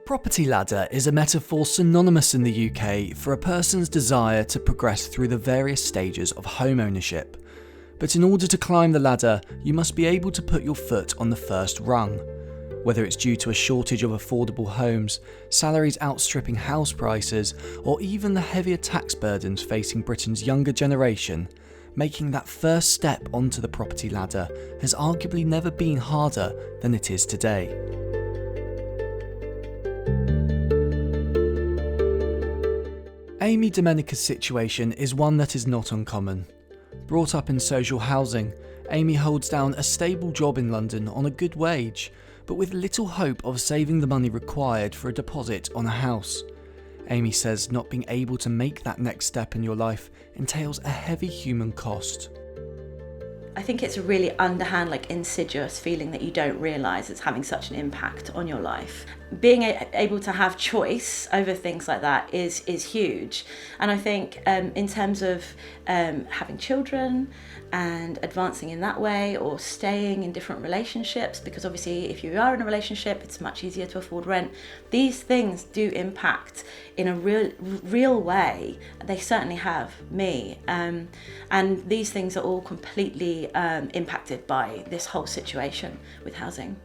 Property ladder is a metaphor synonymous in the UK for a person's desire to progress through the various stages of home ownership. But in order to climb the ladder, you must be able to put your foot on the first rung. Whether it's due to a shortage of affordable homes, salaries outstripping house prices, or even the heavier tax burdens facing Britain's younger generation, making that first step onto the property ladder has arguably never been harder than it is today. Amy Domenica's situation is one that is not uncommon. Brought up in social housing, Amy holds down a stable job in London on a good wage, but with little hope of saving the money required for a deposit on a house. Amy says not being able to make that next step in your life entails a heavy human cost. I think it's a really underhand, insidious feeling that you don't realise it's having such an impact on your life. Being able to have choice over things like that is huge. And I think in terms of having children and advancing in that way, or staying in different relationships, because obviously if you are in a relationship, it's much easier to afford rent. These things do impact in a real way. They certainly have me. And these things are all completely impacted by this whole situation with housing.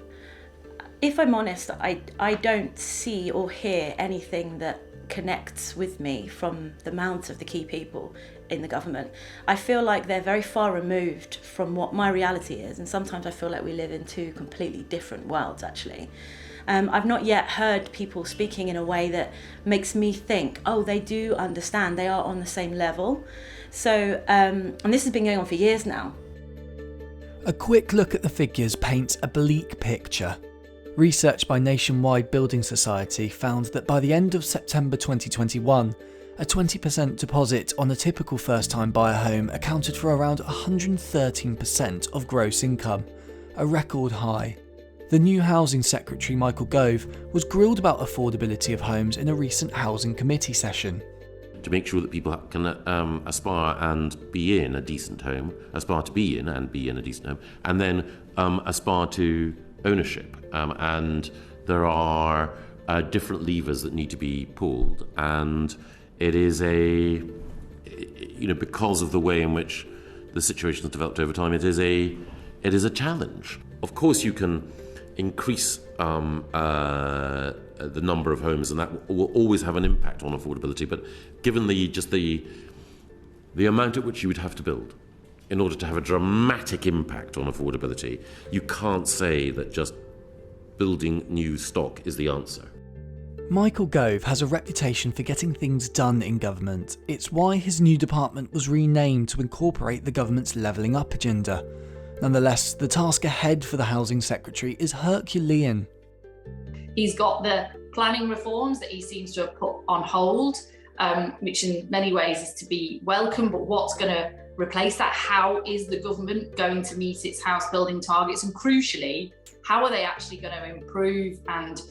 If I'm honest, I don't see or hear anything that connects with me from the mouths of the key people in the government. I feel like they're very far removed from what my reality is, and sometimes I feel like we live in two completely different worlds, actually. I've not yet heard people speaking in a way that makes me think, oh, they do understand, they are on the same level. So, and this has been going on for years now. A quick look at the figures paints a bleak picture. Research by Nationwide Building Society found that by the end of September 2021, a 20% deposit on a typical first-time buyer home accounted for around 113% of gross income, a record high. The new Housing Secretary Michael Gove was grilled about affordability of homes in a recent Housing Committee session. To make sure that people can aspire and be in a decent home, aspire to be in and be in a decent home, and then aspire to ownership. And there are different levers that need to be pulled, and it is because of the way in which the situation has developed over time, it is a challenge. Of course, you can increase the number of homes, and that will always have an impact on affordability. But given the amount at which you would have to build in order to have a dramatic impact on affordability, you can't say that just building new stock is the answer. Michael Gove has a reputation for getting things done in government. It's why his new department was renamed to incorporate the government's levelling up agenda. Nonetheless, the task ahead for the Housing Secretary is Herculean. He's got the planning reforms that he seems to have put on hold, which in many ways is to be welcome, but what's going to replace that? How is the government going to meet its house building targets? And crucially, how are they actually going to improve and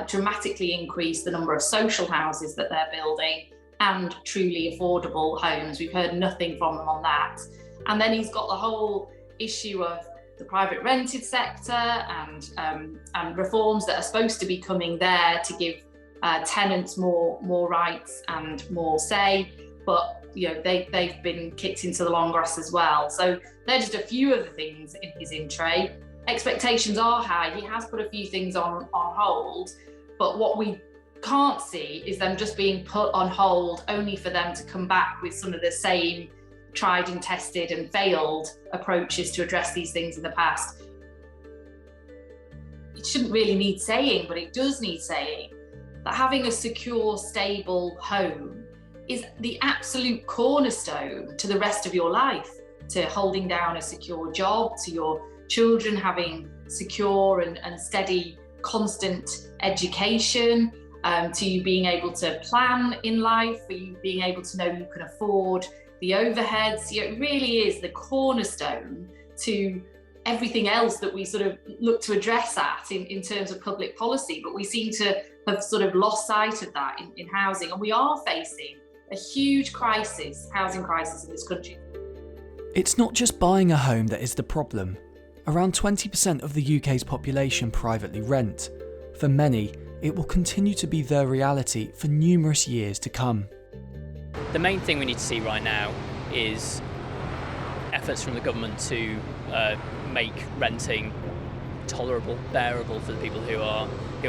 dramatically increase the number of social houses that they're building and truly affordable homes? We've heard nothing from them on that. And then he's got the whole issue of the private rented sector and reforms that are supposed to be coming there to give tenants more rights and more say, but they've been kicked into the long grass as well. So they're just a few of the things in his in tray. Expectations are high. He has put a few things on hold, but what we can't see is them just being put on hold only for them to come back with some of the same tried and tested and failed approaches to address these things in the past. It shouldn't really need saying, but it does need saying that having a secure, stable home is the absolute cornerstone to the rest of your life, to holding down a secure job, to your children having secure and steady, constant education, to you being able to plan in life, for you being able to know you can afford the overheads. It really is the cornerstone to everything else that we sort of look to address at in terms of public policy. But we seem to have sort of lost sight of that in housing. And we are facing a huge housing crisis in this country. It's not just buying a home that is the problem. Around 20% of the UK's population privately rent. For many, it will continue to be their reality for numerous years to come. The main thing we need to see right now is efforts from the government to make renting tolerable, bearable for the people who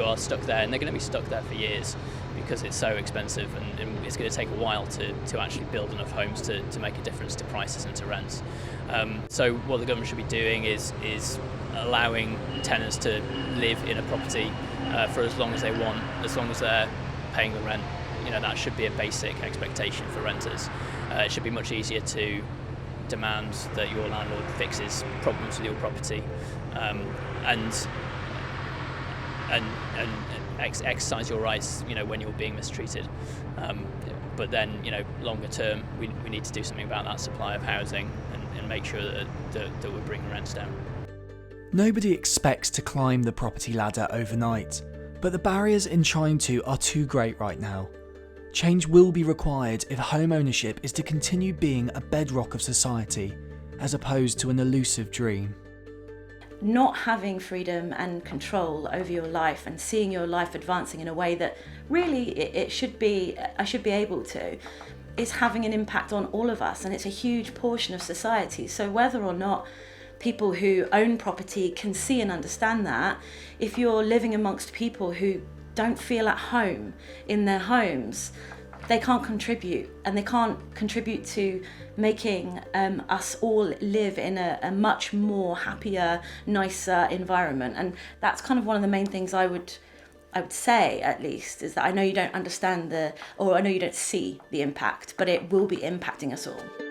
are stuck there, and they're going to be stuck there for years because it's so expensive, and it's going to take a while to actually build enough homes to make a difference to prices and to rents. So what the government should be doing is allowing tenants to live in a property for as long as they want, as long as they're paying the rent. You know, that should be a basic expectation for renters. It should be much easier to demand that your landlord fixes problems with your property and exercise your rights, you know, when you're being mistreated. But then, you know, longer term, we need to do something about that supply of housing and make sure that we're bringing rents down. Nobody expects to climb the property ladder overnight, but the barriers in trying to are too great right now. Change will be required if home ownership is to continue being a bedrock of society, as opposed to an elusive dream. Not having freedom and control over your life and seeing your life advancing in a way that really I should be able to, is having an impact on all of us, and it's a huge portion of society. So whether or not people who own property can see and understand that, if you're living amongst people who don't feel at home in their homes, they can't contribute, and they can't contribute to making us all live in a much more happier, nicer environment. And that's kind of one of the main things I would say, at least, is that I know you don't understand or I know you don't see the impact, but it will be impacting us all.